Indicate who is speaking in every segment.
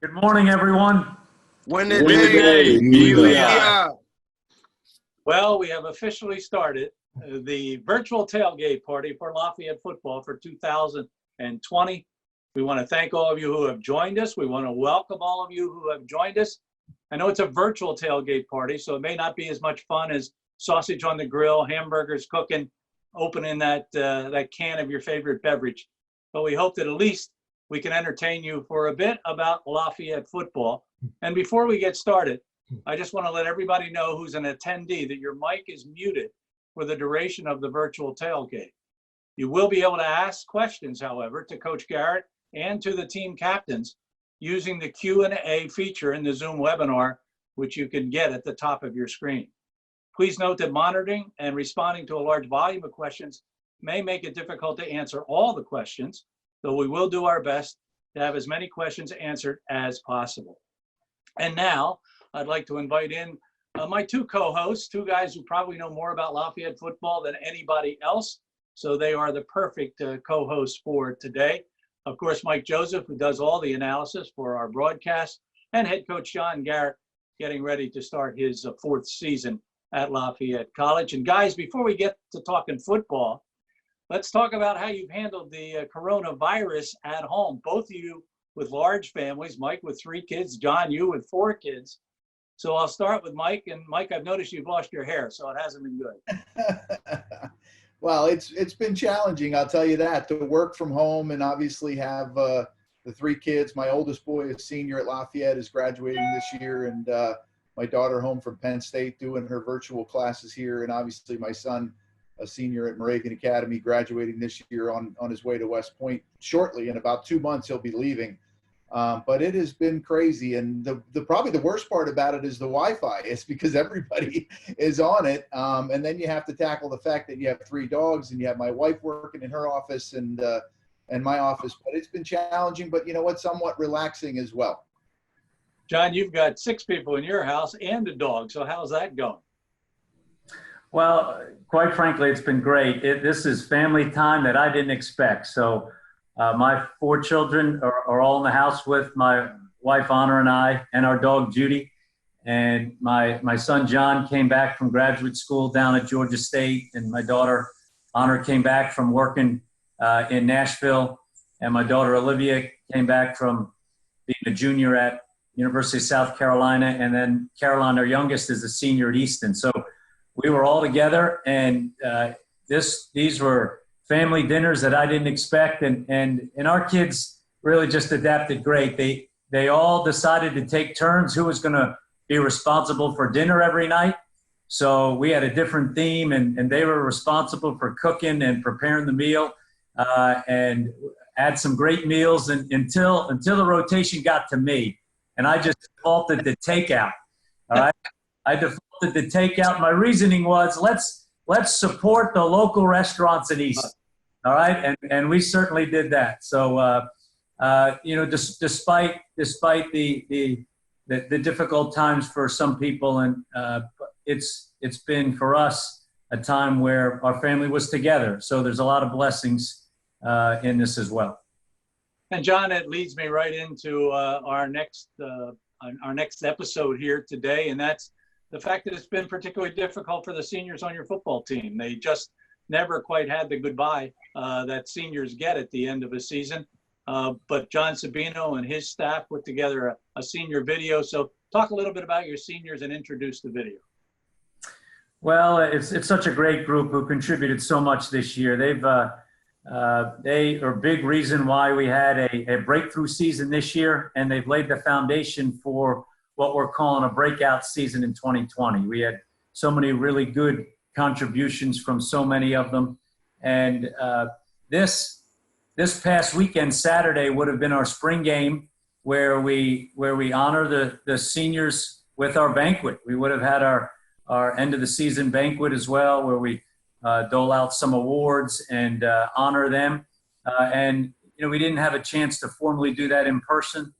Speaker 1: Good morning, everyone.
Speaker 2: Yeah.
Speaker 1: Well, we have officially started the virtual tailgate party for Lafayette football for 2020. We want to thank all of you who have joined us. We want to welcome all of you who have joined us. I know it's a virtual tailgate party, so it may not be as much fun as sausage on the grill, hamburgers cooking, opening that can of your favorite beverage. But we hope that at least we can entertain you for a bit about Lafayette football. And before we get started, I just want to let everybody know who's an attendee that your mic is muted for the duration of the virtual tailgate. You will be able to ask questions, however, to Coach Garrett and to the team captains using the Q&A feature in the Zoom webinar, which you can get at the top of your screen. Please note that monitoring and responding to a large volume of questions may make it difficult to answer all the questions, though we will do our best to have as many questions answered as possible. And now I'd like to invite in my two co-hosts, two guys who probably know more about Lafayette football than anybody else. So they are the perfect co-hosts for today. Of course, Mike Joseph, who does all the analysis for our broadcast, and head coach John Garrett, getting ready to start his fourth season at Lafayette College. And guys, before we get to talking football, let's talk about how you've handled the coronavirus at home. Both of you with large families, Mike with 3 kids, John, you with 4 kids. So I'll start with Mike. And Mike, I've noticed you've lost your hair, so it hasn't been good.
Speaker 2: Well, it's been challenging, I'll tell you that, to work from home and obviously have the 3 kids. My oldest boy is senior at Lafayette, is graduating this year, and my daughter home from Penn State doing her virtual classes here, and obviously my son, a senior at Moravian Academy, graduating this year on his way to West Point shortly. In about 2 months, he'll be leaving. But it has been crazy. And probably the worst part about it is the Wi-Fi. It's because everybody is on it. And then you have to tackle the fact that you have 3 dogs and you have my wife working in her office and my office. But it's been challenging, but you know what, somewhat relaxing as well.
Speaker 1: John, you've got 6 people in your house and a dog. So how's that going?
Speaker 3: Well, quite frankly, it's been great. This is family time that I didn't expect. So my 4 children are all in the house with my wife, Honor, and I, and our dog, Judy. And my son, John, came back from graduate school down at Georgia State. And my daughter, Honor, came back from working in Nashville. And my daughter, Olivia, came back from being a junior at University of South Carolina. And then Caroline, our youngest, is a senior at Easton. So we were all together, and these were family dinners that I didn't expect, and our kids really just adapted great. They all decided to take turns who was going to be responsible for dinner every night. So we had a different theme, and they were responsible for cooking and preparing the meal, and had some great meals until the rotation got to me, and I just defaulted to takeout. All right, I defaulted to takeout. My reasoning was let's support the local restaurants in East. All right, and we certainly did that. So despite the difficult times for some people, and it's been for us a time where our family was together. So there's a lot of blessings in this as well.
Speaker 1: And John, it leads me right into our next episode here today, and that's the fact that it's been particularly difficult for the seniors on your football team. They just never quite had the goodbye that seniors get at the end of a season. But John Sabino and his staff put together a senior video. So talk a little bit about your seniors and introduce the video.
Speaker 3: Well, it's such a great group who contributed so much this year. They are a big reason why we had a breakthrough season this year, and they've laid the foundation for what we're calling a breakout season in 2020. We had so many really good contributions from so many of them. And this past weekend, Saturday, would have been our spring game where we honor the seniors with our banquet. We would have had our end of the season banquet as well, where we dole out some awards and honor them. And we didn't have a chance to formally do that in person.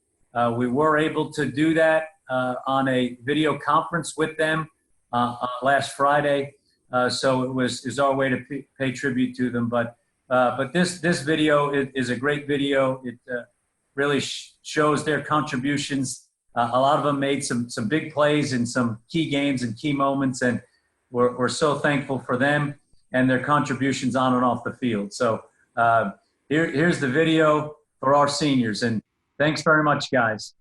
Speaker 3: We were able to do that on a video conference with them last Friday. So it was our way to pay tribute to them. But this video is a great video. It really shows their contributions. A lot of them made some big plays in some key games and key moments, and we're so thankful for them and their contributions on and off the field. So here's the video for our seniors, and thanks very much, guys.